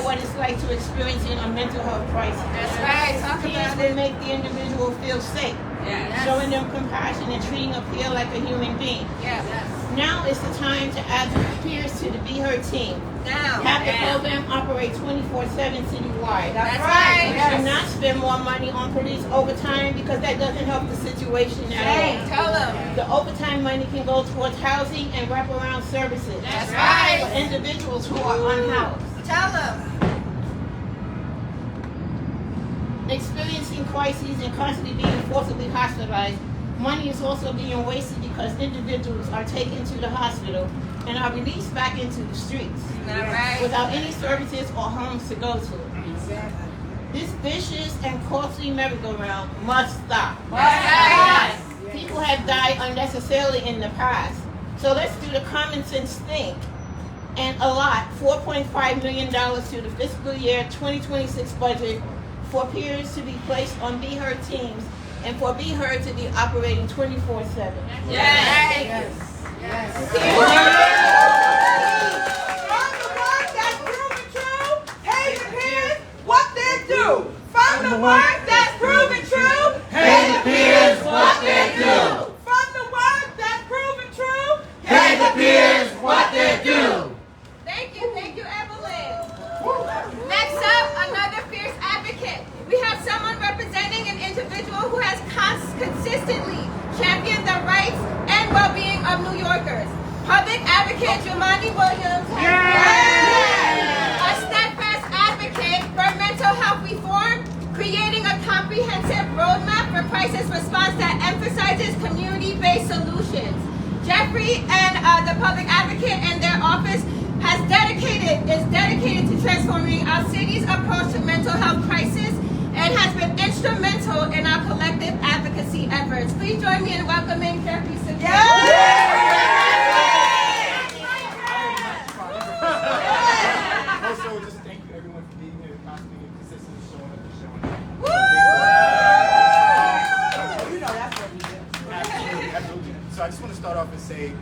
what it's like to experiencing a mental health crisis. That's right. Talk Peers about will it. make the individual feel safe, showing them compassion and treating a peer like a human being. Yeah. Now is the time to add peers to the Be Heard team. Now. Have the program operate 24/7 citywide. That's right. We should not spend more money on police overtime because that doesn't help the situation at Hey, all. tell them. The overtime money can go towards housing and wraparound services. That's right. For individuals who are unhoused. Tell them. Experiencing crises and constantly being forcibly hospitalized, money is also being wasted because individuals are taken to the hospital and are released back into the streets All right. without any services or homes to go to. This vicious and costly merry-go-round must stop. Yes. People have died unnecessarily in the past, so let's do the common sense thing and allot $4.5 million to the fiscal year 2026 budget for peers to be placed on Be Heard teams and for Be Heard to be operating 24/7. Yes. From the one that's proven true, pay the peers what they're due. From the one that's proven true, pay the peers what they're due. From the one that's proven true, pay the peers what they're due. Thank you, Evelyn. Next up, another fierce advocate. We have someone representing an individual who has consistently championed the rights and well-being of New Yorkers. Public advocate Jumaane Williams. A steadfast advocate for mental health reform, creating a comprehensive roadmap for crisis response that emphasizes community-based solutions. Jeffrey and the public advocate and their office is dedicated to transforming our city's approach to mental health crisis and has been instrumental in our collective advocacy efforts. Please join me in welcoming Jeffrey Sinclair. Also, just thank you everyone for being here, constantly and consistently showing up and showing up. You know that's what we do. Absolutely, absolutely. So I just want to start off and say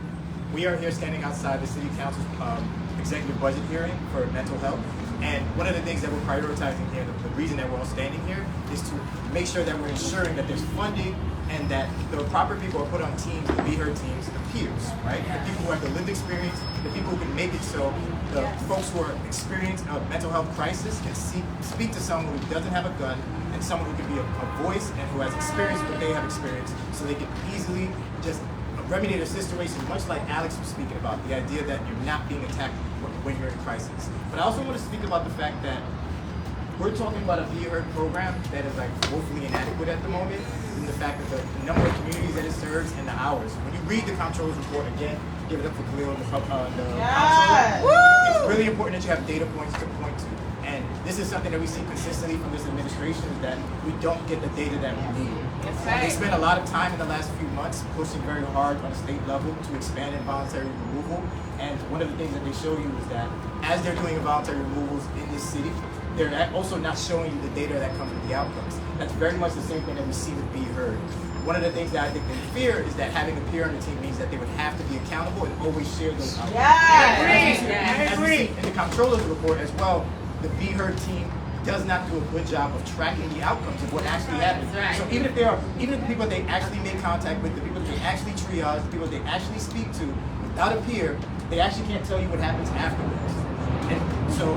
we are here standing outside the City Council's executive budget hearing for mental health. And one of the things that we're prioritizing here, the reason that we're all standing here, is to make sure that we're ensuring that there's funding and that the proper people are put on teams, the Be Heard teams, the peers, right? The people who have the lived experience, the people who can make it so the folks who are experiencing a mental health crisis can speak to someone who doesn't have a gun and someone who can be a voice and who has experienced what they have experienced, so they can easily just remedy their situation, much like Alex was speaking about, the idea that you're not being attacked when you're in crisis. But I also want to speak about the fact that we're talking about a Be Heard program that is like woefully inadequate at the moment, and the fact that the number of communities that it serves and the hours. When you read the comptroller's report, again, give it up for Khalil and the comptroller, it's really important that you have data points to point to. And this is something that we see consistently from this administration, is that we don't get the data that we need. They spent a lot of time in the last few months pushing very hard on a state level to expand involuntary removal. And one of the things that they show you is that as they're doing involuntary removals in this city, they're also not showing you the data that comes with the outcomes. That's very much the same thing that we see with Be Heard. One of the things that I think they fear is that having a peer on the team means that they would have to be accountable and always share those outcomes. As we see in the comptroller's report as well, the Be Heard team does not do a good job of tracking the outcomes of what actually happens. So even if the people that they actually make contact with, the people that they actually triage, the people that they actually speak to, without a peer, they actually can't tell you what happens afterwards. And so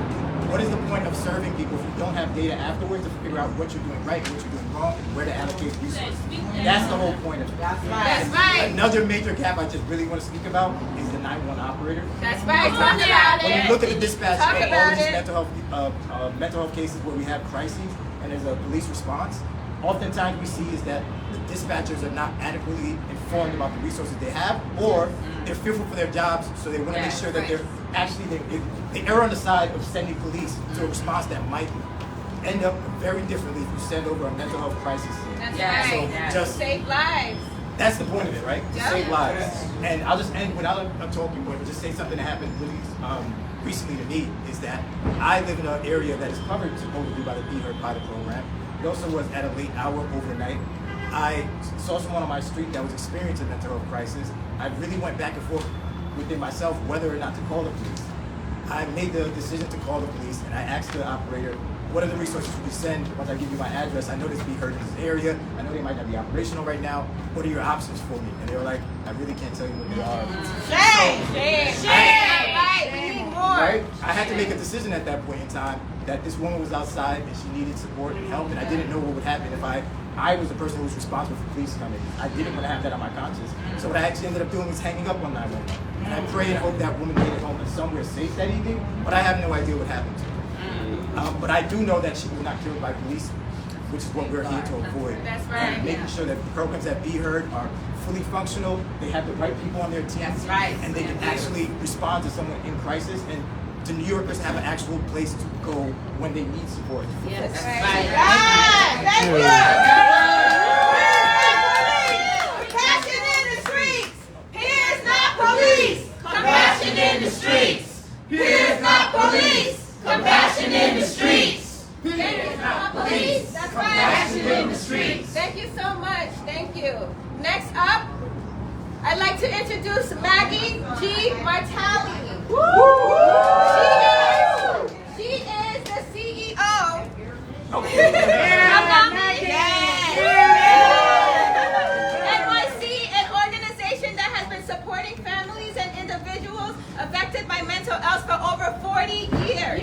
what is the point of serving people if you don't have data afterwards to figure out what you're doing right, what you're doing wrong, and where to allocate resources? That's the whole point of it. That's right. Another major gap I just really want to speak about is the 911 operator. That's right. Talk about When you it. look at the dispatch Talk of all about of these it. mental health cases where we have crises and there's a police response, oftentimes we see is that the dispatchers are not adequately informed about the resources they have, or they're fearful for their jobs, so they want to make sure that they're actually, they err on the side of sending police to a response that might end up very differently if you send over a mental health crisis. That's So right. just Save lives. that's the point of it, right? To Yeah. save lives. And I'll just end without a talking point, but just say something that happened really recently to me, is that I live in an area that is covered supposedly by the Be Heard pilot program. It also was at a late hour overnight. I saw someone on my street that was experiencing a mental health crisis. I really went back and forth within myself whether or not to call the police. I made the decision to call the police, and I asked the operator, what are the resources we send once I give you my address? I know this Be Heard in this area. I know they might not be operational right now. What are your options for me? And they were like, I really can't tell you what they are. Right, we need more. Right? I had to make a decision at that point in time that this woman was outside and she needed support and help, and I didn't know what would happen if I was the person who was responsible for police coming. I didn't want to have that on my conscience. So what I actually ended up doing was hanging up on 911. And I pray and hope that woman made it home somewhere safe that evening, but I have no idea what happened to her. But I do know that she was not killed by police, which is what we're here to avoid. That's right. And making sure that the programs that Be Heard are fully functional, they have the right people on their team, That's right. and they can actually respond to someone in crisis, and to New Yorkers have an actual place to go when they need support. Yes. That's Right. right. Thank you. Compassion in the streets. Peers, not police. Compassion in the streets. Peers, not police. Compassion in the streets. Peers, not police. That's right. Compassion in the streets. Thank you so much. Thank you. Next up, I'd like to introduce Maggie G. Martelli. She is the CEO of NYC, an organization that has been supporting families and individuals affected by mental illness for over 40 years.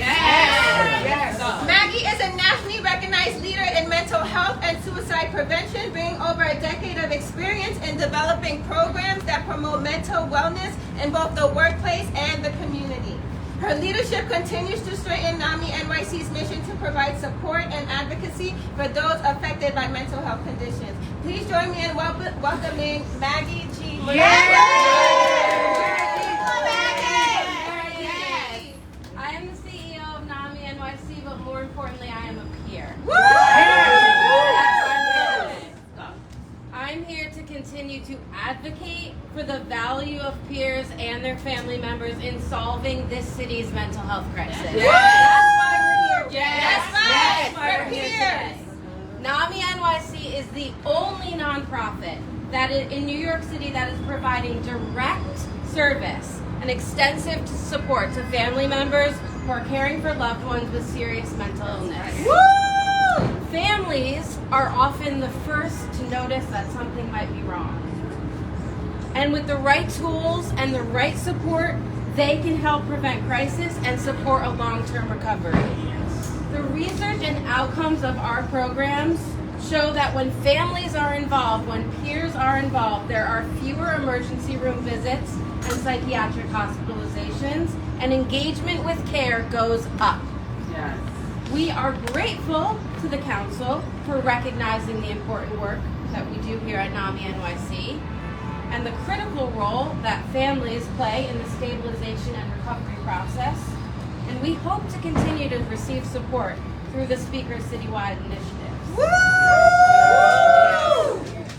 Maggie is a nationally recognized leader in mental health and suicide prevention, bringing over a decade of experience in developing programs that promote mental wellness in both the workplace and the community. Her leadership continues to strengthen NAMI NYC's mission to provide support and advocacy for those affected by mental health conditions. Please join me in welcoming Maggie G. I am the CEO of NAMI NYC, but more importantly, I am a peer. I'm here to continue to advocate for the value of peers and their family members in solving this city's mental health crisis. That's why we're here. That's right. That's why We're we're here peers. today. NAMI NYC is the only nonprofit that in New York City that is providing direct service and extensive support to family members who are caring for loved ones with serious mental illness. Families are often the first to notice that something might be wrong. And with the right tools and the right support, they can help prevent crisis and support a long-term recovery. The research and outcomes of our programs show that when families are involved, when peers are involved, there are fewer emergency room visits and psychiatric hospitalizations, and engagement with care goes up. We are grateful to the Council for recognizing the important work that we do here at NAMI NYC and the critical role that families play in the stabilization and recovery process. And we hope to continue to receive support through the Speaker's citywide initiatives.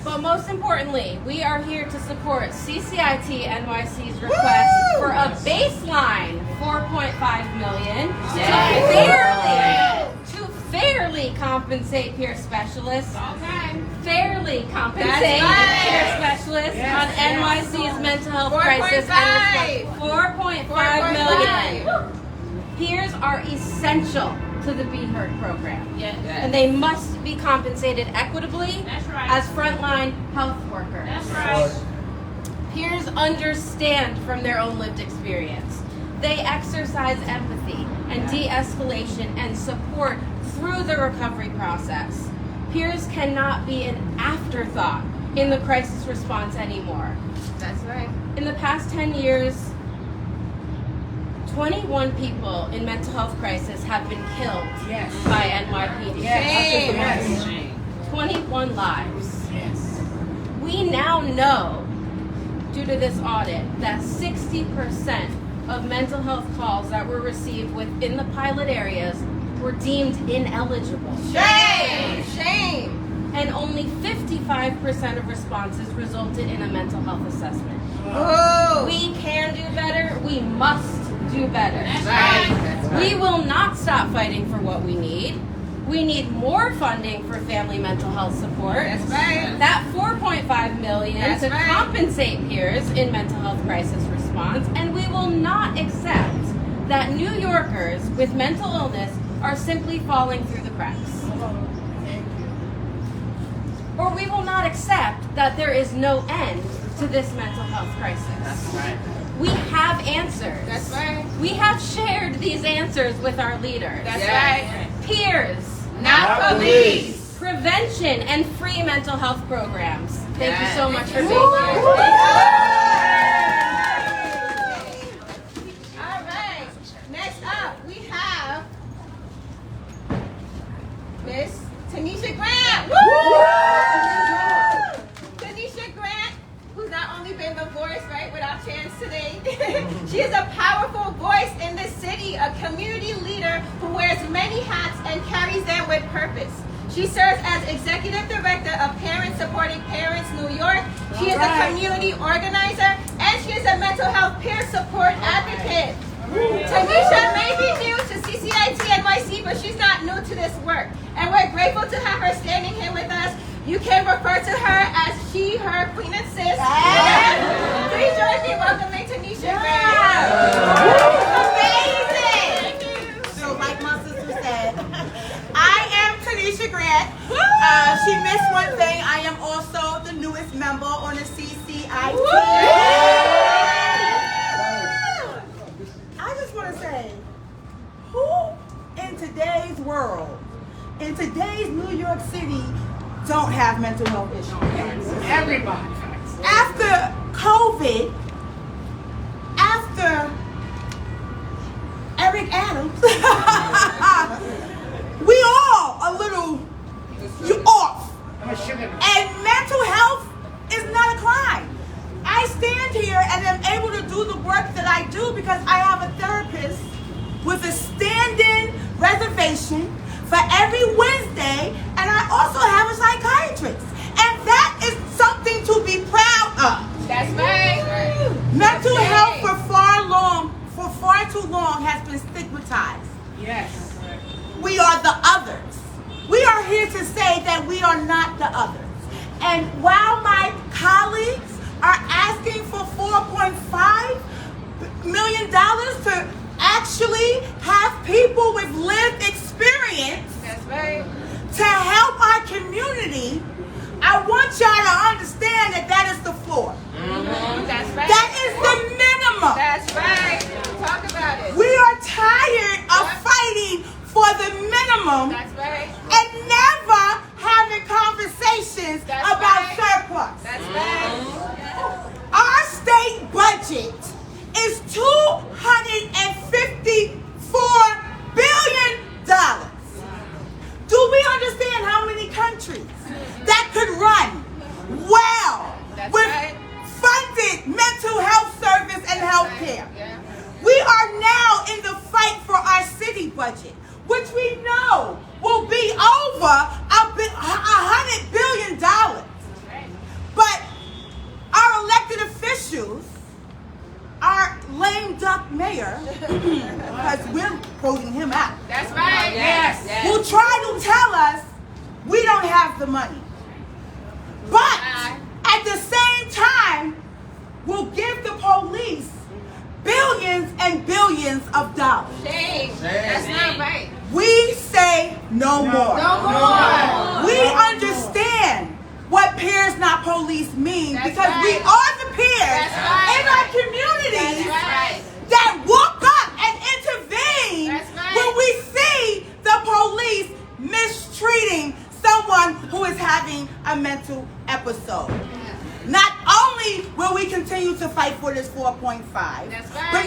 But most importantly, we are here to support CCIT NYC's request for a baseline $4.5 million to fairly compensate peer specialists. Fairly compensate peer specialists on NYC's mental health crisis. 4.5 million. Peers are essential to the Be Heard program. And they must be compensated equitably as frontline health workers. Peers understand from their own lived experience. They exercise empathy and de-escalation and support through the recovery process. Peers cannot be an afterthought in the crisis response anymore. That's right. In the past 10 years, 21 people in mental health crisis have been killed by NYPD. 21 lives. We now know, due to this audit, that 60% of mental health calls that were received within the pilot areas were deemed ineligible. Shame. And only 55% of responses resulted in a mental health assessment. We can do better. We must do better. We will not stop fighting for what we need. We need more funding for family mental health support. That $4.5 million to compensate peers in mental health crisis response, and we will not accept that New Yorkers with mental illness are simply falling through the cracks. Or we will not accept that there is no end to this mental health crisis. That's right. We have answers. That's right. We have shared these answers with our leaders. That's right. Peers, Not police. prevention, and free mental health programs. Thank you so much for being All here. right. Next up, we have Miss Tanisha Grant. Tanisha Grant, who's not only been the voice, right, with our chance today. She is a powerful voice in the city, a community leader who wears many hats and carries them with purpose. She serves as Executive Director of Parents Supporting Parents New York. She is a community organizer, and she is a mental health peer support advocate. Tanisha may be new to CCIT NYC, but she's not new to this work. And we're grateful to have her standing here with us. You can refer to her as she, her, queen, and sis. Please join me in welcoming Tanisha Grant. Amazing! So like my sister said, I am Tanisha Grant. She missed one thing. I am also the newest member on the CCIT. I just want to say, who in today's world, in today's New York City, don't have mental health issues? Everybody. After COVID, after Eric Adams, we all a little off. And mental health is not a crime. I stand here and am able to do the work that I do because I have a therapist with a stand-in reservation for every Wednesday, and I also have a psychiatrist. And that is something to be proud of. That's right. Mental health for far too long has been stigmatized. Yes. We are the others. We are here to say that we are not the others. And while my colleagues are asking for $4.5 million to actually have people with lived experience That's right. to help our community, I want y'all to understand that that is the floor. That's right. That is the minimum. That's right. Talk about it. We are tired of fighting for the minimum That's right. and never having conversations That's about right. surplus. That's right. Our state budget is $254 billion. Do we understand how many countries that could run well That's with right. funded mental health service and health care? Yeah. We are now in the fight for our city budget, which we know will be over $100 billion. But our elected officials, our lame duck mayor, because we're quoting him out, That's right. Yes. will try to tell us we don't have the money. But at the same time, will give the police billions and billions of dollars. Shame. That's not right. We say no more. No more. We understand what peers not police mean That's because we right. are the peers That's right. in our communities That's right. that walk up and intervene That's right. when we see the police mistreating someone who is having a mental episode. Not only will we continue to fight for this 4.5, That's right. but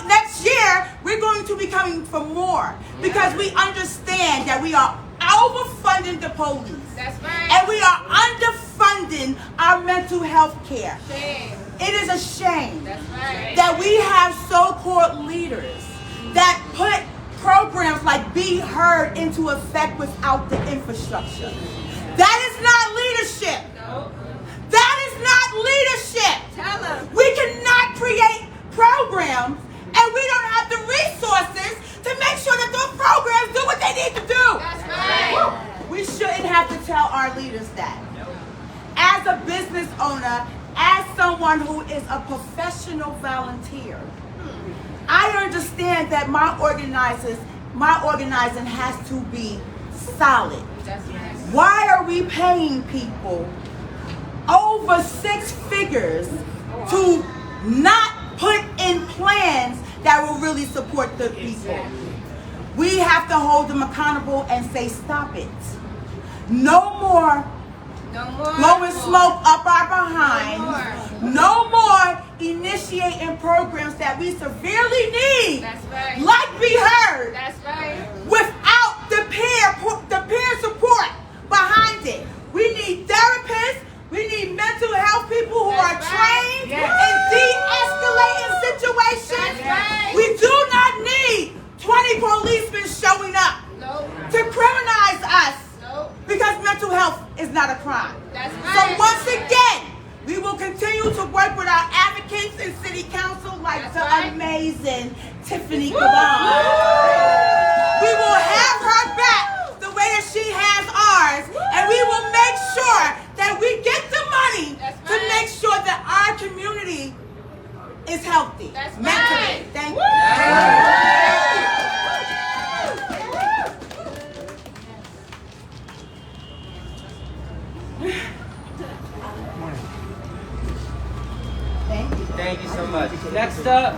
next year we're going to be coming for more because we understand that we are overfunding the police. That's right. And we are underfunding our mental health care. Shame. It is a shame That's right. that we have so-called leaders that put programs like Be Heard into effect without the infrastructure. That is not leadership. No. That is not leadership. Tell them. We cannot create programs and we don't have the resources to make sure that those programs do what they need to do. That's right. We shouldn't have to tell our leaders that. As a business owner, as someone who is a professional volunteer, I understand that my organizing has to be solid. That's right. Why are we paying people over 6 figures to not put in plans that will really support the people? We have to hold them accountable and say, stop it. No more blowing smoke up our behinds. No more initiating programs that we severely need. That's right. Like we heard. That's right. Without the peer support behind it. We need therapists. We need mental health people who are trained in de-escalating situations. That's right. We do not need 20 policemen showing up to criminalize us because mental health is not a crime. That's So right. once again, we will continue to work with our advocates in City Council like That's the right. amazing Tiffany Caban. We will have her back the way that she has ours, and we will make sure that we get the money That's to right. make sure that our community is healthy That's mentally. right. Thank you. Thank you so much. Next up,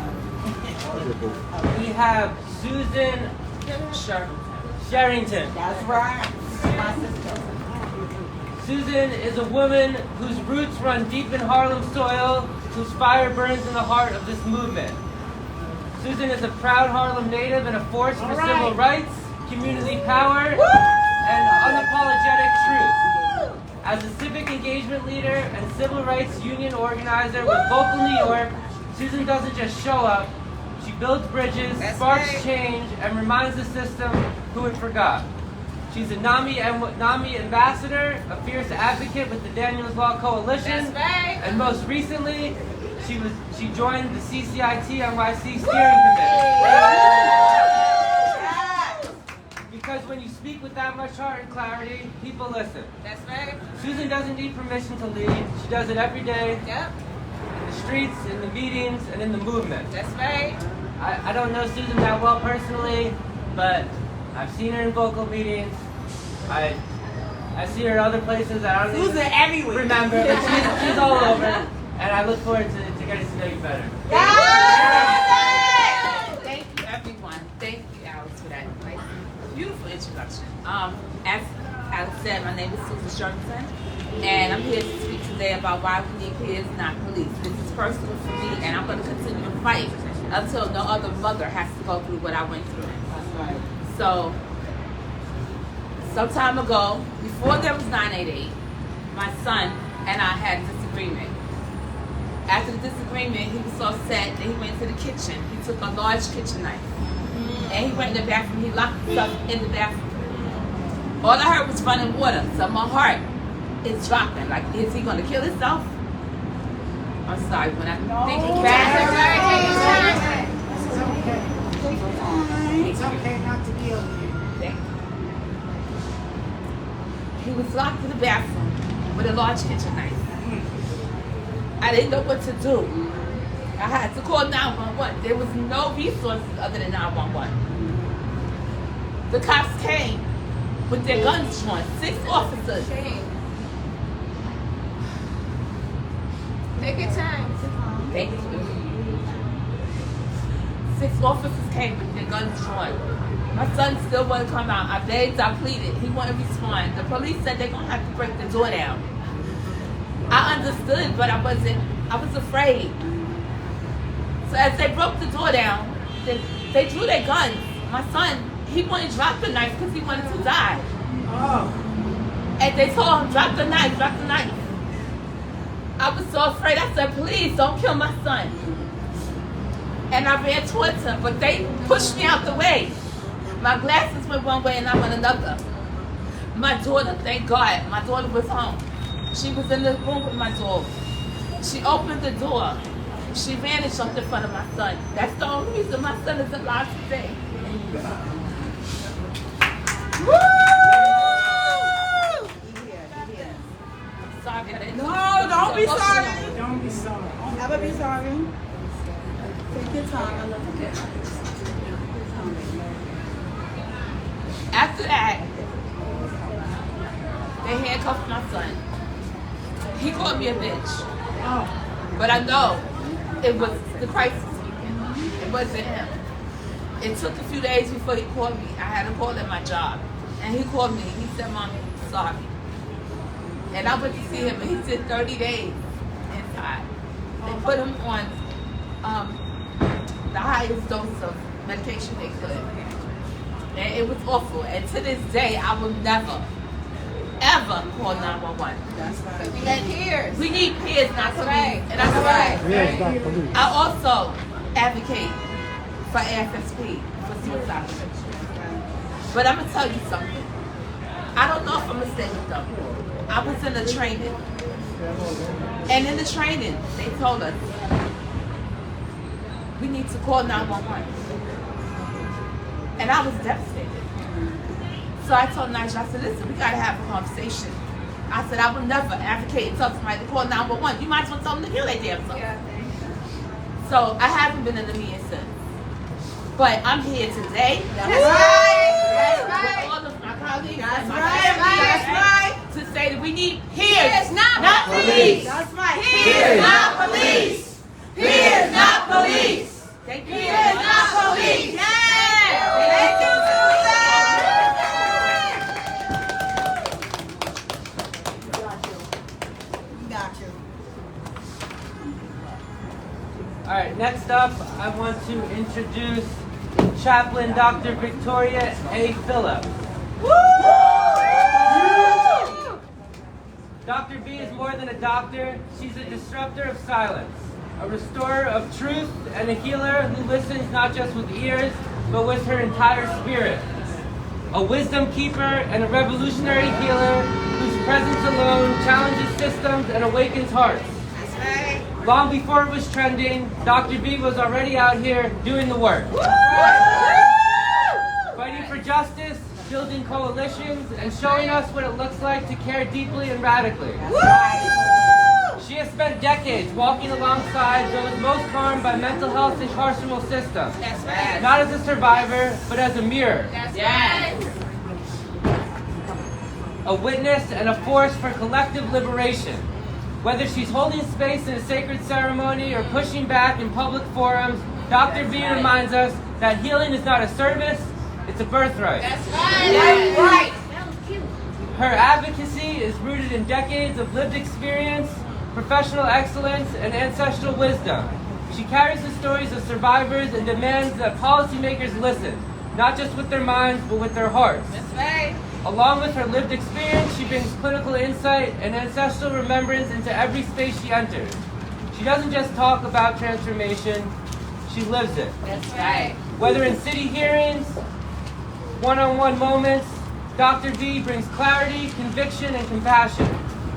we have Susan Sherrington. That's right. Susan is a woman whose roots run deep in Harlem soil, whose fire burns in the heart of this movement. Susan is a proud Harlem native and a force for civil rights, community power, and unapologetic truth. As a civic engagement leader and civil rights union organizer with Vocal New York, Susan doesn't just show up, she builds bridges, sparks change, and reminds the system who it forgot. She's a NAMI ambassador, a fierce advocate with the Daniels Law Coalition, That's right. and most recently, she joined the CCIT NYC Steering Committee. Because when you speak with that much heart and clarity, people listen. That's right. Susan doesn't need permission to lead. She does it every day, Yep. in the streets, in the meetings, and in the movement. That's right. I don't know Susan that well personally, but I've seen her in vocal meetings. I see her in other places that I don't Susan even everywhere. remember, but she's all over, and I look forward to getting to know you better. Thank you, everyone. Thank you, Alex, for that nice, beautiful introduction. As Alex said, my name is Susan Sherrington, and I'm here to speak today about why we need peers, not police. This is personal for me, and I'm going to continue to fight until no other mother has to go through what I went through. So, some time ago, before there was 988, my son and I had a disagreement. After the disagreement, he was so upset that he went to the kitchen. He took a large kitchen knife and he went in the bathroom. He locked himself in the bathroom. All I heard was running water, so my heart is dropping. Like, is he going to kill himself? I'm sorry, when I think he That's can. right. Take your time. It's okay not to be over here. He was locked in the bathroom with a large kitchen knife. I didn't know what to do. I had to call 911. There was no resources other than 911. The cops came with their guns drawn, 6 officers. Take your time. Thank you. 6 officers came with their guns drawn. My son still wouldn't come out. I begged, I pleaded. He wouldn't respond. The police said they're going to have to break the door down. I understood, but I was afraid. So as they broke the door down, they drew their guns. My son, he wouldn't drop the knife because he wanted to die. And they told him, drop the knife, drop the knife. I was so afraid. I said, please don't kill my son. And I ran towards him, but they pushed me out the way. My glasses went one way and I went another. My daughter, thank God, my daughter was home. She was in the room with my dog. She opened the door. She ran and jumped in front of my son. That's the only reason my son is alive today. Woo! I'm sorry. I didn't No, don't be sorry. Don't be sorry. Never be sorry. After that, they handcuffed my son. He called me a bitch. But I know it was the crisis speaking. It wasn't him. It took a few days before he called me. I had a call at my job. And he called me. He said, Mommy, I'm sorry. And I went to see him, and he did 30 days inside. They put him on the highest dose of medication they could. And it was awful. And to this day, I will never, ever call 911. That's right. We need peers. We need peers, not police. Right. And that's right. Yes, not police. I also advocate for AFSP, for suicide prevention. But I'm going to tell you something. I don't know if I'm going to stay with them. I was in the training. And in the training, they told us, we need to call 911. And I was devastated. So I told Nigel, I said, listen, we got to have a conversation. I said, I will never advocate and tell somebody to call 911. You might as well tell them to kill their damn self. Yeah. So I haven't been in the meeting since. But I'm here today. That's right. That's With right. all of my colleagues That's and my right. family. That's right. To say that we need Peers, peers, not police. That's right. Peers, not police. Peers, not police. Thank you. Peers, not police. Yes. Thank you, Susan. Got you. All right, next up, I want to introduce Chaplain Dr. Victoria A. Phillips. Dr. B is more than a doctor. She's a disruptor of silence, a restorer of truth, and a healer who listens not just with ears, but with her entire spirit. A wisdom keeper and a revolutionary healer whose presence alone challenges systems and awakens hearts. That's right. Long before it was trending, Dr. B was already out here doing the work. Fighting for justice, building coalitions, and showing us what it looks like to care deeply and radically. She has spent decades walking alongside those most harmed by mental health and carceral systems. That's right. Not as a survivor, but as a mirror. That's right. A witness and a force for collective liberation. Whether she's holding space in a sacred ceremony or pushing back in public forums, Dr. B reminds us that healing is not a service, it's a birthright. That's right. That's right. Her advocacy is rooted in decades of lived experience, professional excellence, and ancestral wisdom. She carries the stories of survivors and demands that policymakers listen, not just with their minds, but with their hearts. That's right. Along with her lived experience, she brings clinical insight and ancestral remembrance into every space she enters. She doesn't just talk about transformation, she lives it. That's right. Whether in city hearings, one-on-one moments, Dr. V brings clarity, conviction, and compassion.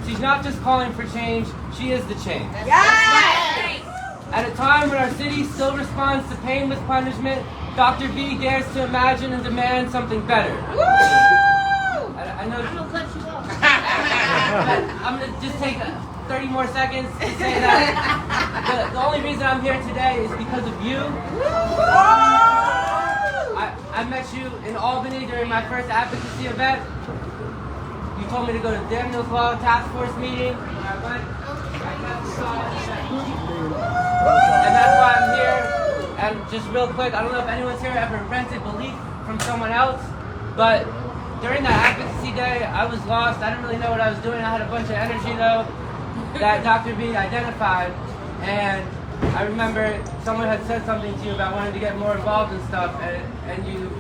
She's not just calling for change, she is the change. Yes. At a time when our city still responds to pain with punishment, Dr. V dares to imagine and demand something better. I know. I'm gonna cut you off. I'm gonna just take 30 more seconds to say that the only reason I'm here today is because of you. I met you in Albany during my first advocacy event. You told me to go to Daniel's Law Task Force meeting. I went. And that's why I'm here. And just real quick, I don't know if anyone's here ever rented belief from someone else, but during that advocacy day, I was lost. I didn't really know what I was doing. I had a bunch of energy though that Dr. B identified. And I remember someone had said something to you about wanting to get more involved and stuff, and you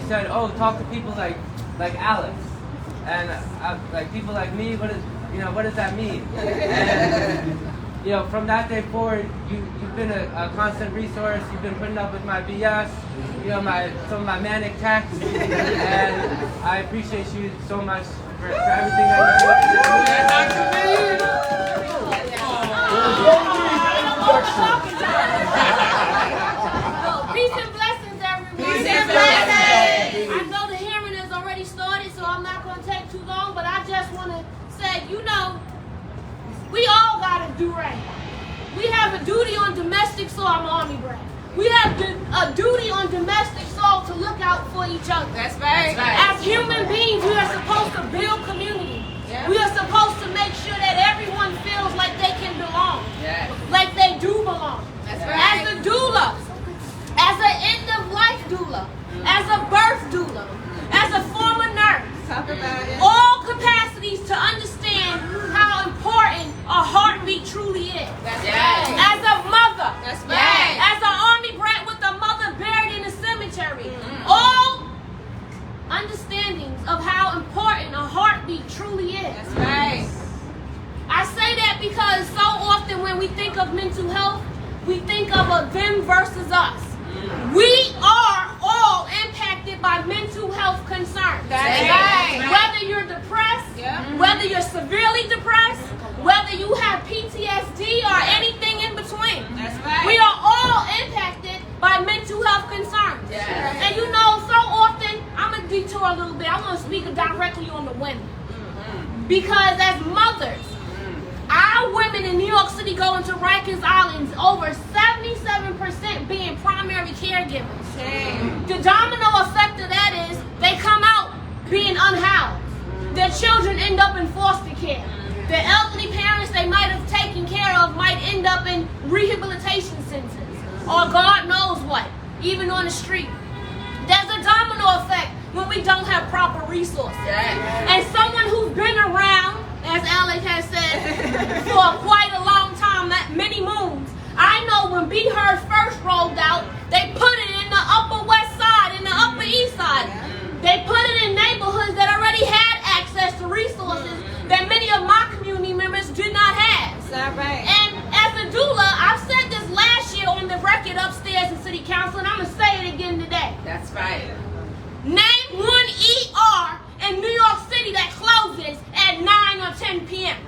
said, oh, talk to people like Alex. And like people like me, what does that mean? And, from that day forward, you've been a constant resource. You've been putting up with my BS, some of my manic texts, and I appreciate you so much for everything that you do. Peace and blessings, everyone. Peace and blessings. I know the hearing has already started, so I'm not going to take too long, but I just want to say, we all got to do right. We have a duty on domestic soil. I'm an Army brat. We have a duty on domestic soil to look out for each other. That's right. As human beings, we are supposed to build community. Yeah. We are supposed to make sure that everyone feels like they can belong. Yes. Like they do belong. That's right. As a doula, as an end-of-life doula, as a birth doula, as a former nurse, Talk about it. all capacities to understand how important a heartbeat truly is. That's Yes. right. As a mother, That's right. as an Army brat with a mother buried in a cemetery, all understandings of how important a heartbeat truly is. That's right. I say that because so often when we think of mental health, we think of a them versus us. We are all impacted by mental health concerns. That's right. Whether you're depressed, Yeah. whether you're severely depressed, whether you have PTSD or anything in between. That's right. We are all impacted by mental health concerns. Yes. And you know, so often, I'm going to detour a little bit. I want to speak directly on the women. Because as mothers, our women in New York City go into Rikers Island, over 77% being primary caregivers. Shame. The domino effect of that is they come out being unhoused. Their children end up in foster care. The elderly parents they might have taken care of might end up in rehabilitation centers or God knows what, even on the street. There's a domino effect when we don't have proper resources. And someone who's been around, as Alec has said, for quite a long time, many moons, I know when Be Heard first rolled out, they put it in the Upper West Side, in the Upper East Side. They put it in neighborhoods that already had access to resources that many of my community members did not have. That's not right. And as a doula, I've said this last year on the record upstairs in City Council, and I'm going to say it again today. That's right. Name one ER in New York City that closes at 9 or 10 p.m.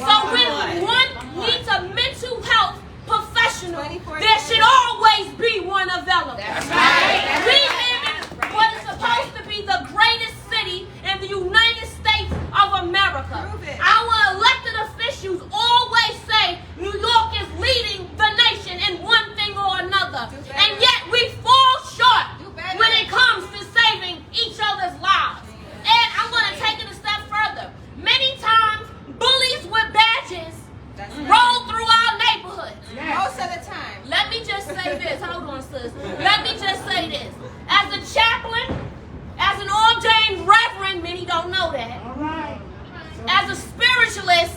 So when one needs a mental health professional, 24/7. there should always be one available. That's right. We live in what is supposed to be the greatest city in the United States of America. Prove it. Our elected officials always say New York is leading the nation in one thing or another. Do better. And yet we fall short Do better. when it comes to saving each other's lives. And I'm going to take it a step further. Many times, bullies with badges That's right. roll through our neighborhoods. Most of the time. Let me just say this. Hold on, sis. Let me just say this. As a chaplain, as an ordained reverend, many don't know that. All right. As a spiritualist,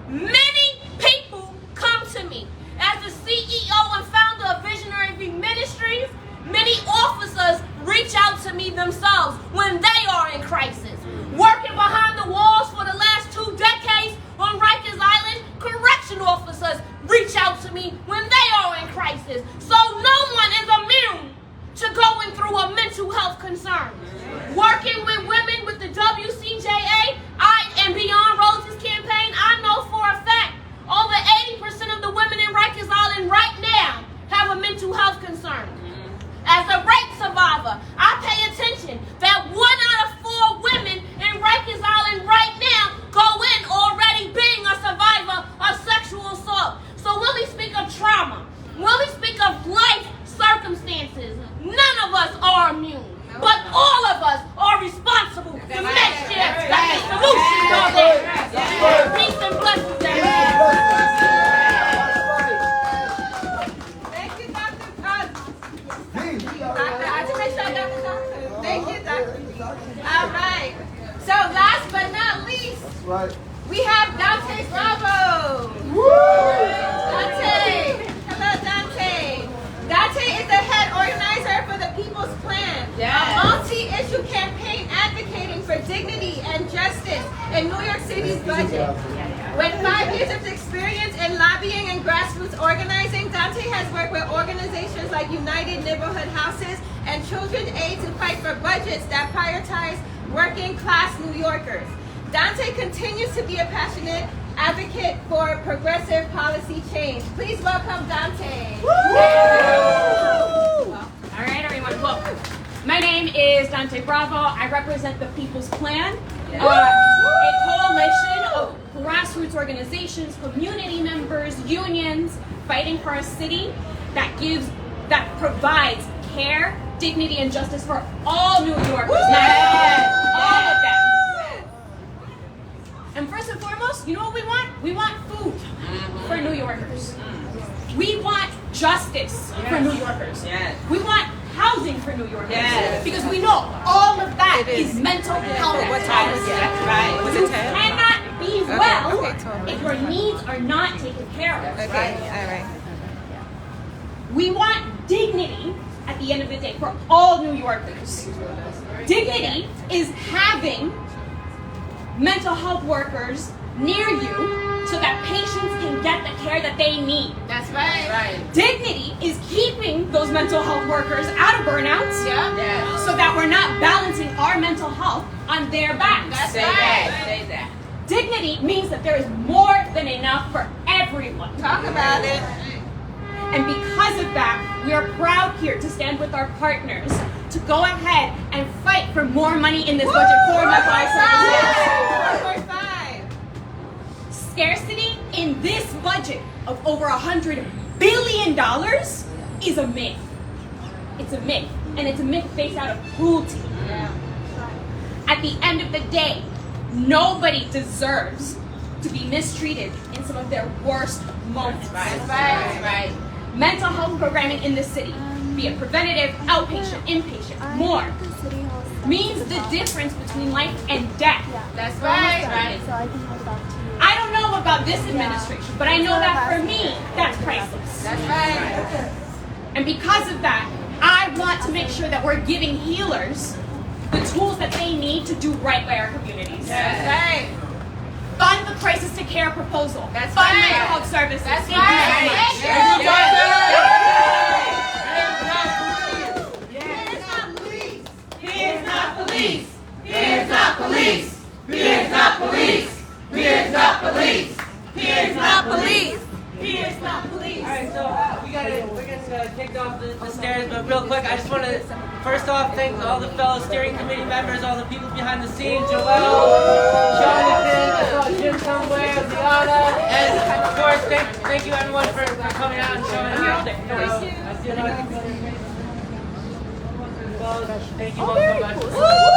many people come to me. As the CEO and founder of Visionary Ministries, many officers reach out to me themselves when they are in crisis. Working behind the walls for the last 2 decades on Rikers Island, correction officers reach out to me when they are in crisis. So no one is immune to going through a mental health concern. Working with women with the WCJA, and Beyond Roses campaign, I know for a fact over 80% of the women in Rikers Island right now have a mental health concern. As a rape survivor, I pay attention that 1 out of 4 women in Rikers Island right now go in already being a survivor of sexual assault. So when we speak of trauma, when we speak of life circumstances, none of us are immune. But all of us are responsible to make sure that the solutions are there. Peace and blessings, everyone. Thank you, Dr. Thank you, Dr. All right. So last but not least, we have Dante Bravo. Dante. Hello, Dante. Dante is the head organizer for the People's Plan, a multi-issue campaign advocating for dignity and justice in New York City's budget. With 5 years of experience in lobbying and grassroots organizing, Dante has worked with organizations like United Neighborhood Houses and Children's Aid to fight for budgets that prioritize working class New Yorkers. Dante continues to be a passionate advocate for progressive policy change. Please welcome Dante. All right, everyone. Well, my name is Dante Bravo. I represent the People's Plan, a coalition of grassroots organizations organizations, community members, unions, fighting for a city that provides care, dignity, and justice for all New Yorkers. All of them. And first and foremost, you know what we want? We want food for New Yorkers. We want justice for New Yorkers. We want housing for New Yorkers. Because we know all of that is mental health. That's right. You cannot be well if your needs are not taken care of. Okay, all right. We want dignity at the end of the day for all New Yorkers. Dignity is having mental health workers near you so that patients can get the care that they need. That's right. Dignity is keeping those mental health workers out of burnouts so that we're not balancing our mental health on their backs. That's Say right. that. Say that. Dignity means that there is more than enough for everyone. Talk about it. And because of that, we are proud here to stand with our partners to go ahead and fight for more money in this budget for mental health services. 4.5. Scarcity in this budget of over $100 billion is a myth. It's a myth. And it's a myth based out of cruelty. At the end of the day, nobody deserves to be mistreated in some of their worst moments. That's right. Mental health programming in the city, be it preventative, outpatient, inpatient, more, means the difference between life and death. That's right. I don't know about this administration, but I know that for me, that's priceless. That's right. And because of that, I want to make sure that we're giving healers the tools that they need to do right by our communities. That's right. Fund the crisis to care proposal. That's Fund right. mental health services. That's Thank you very right. much. Thank you. He is not police. He is not police. He is not police. He is not police. He is not police. He is not police. All right, so we're getting kicked off the stairs, but real quick, I just want to first off thank all the fellow steering committee members, all the people behind the scenes, Joelle, Jonathan, I saw Jim somewhere, Ziana, and of course, thank you everyone for coming out and showing out. I see a lot of people. Well, thank you all so much.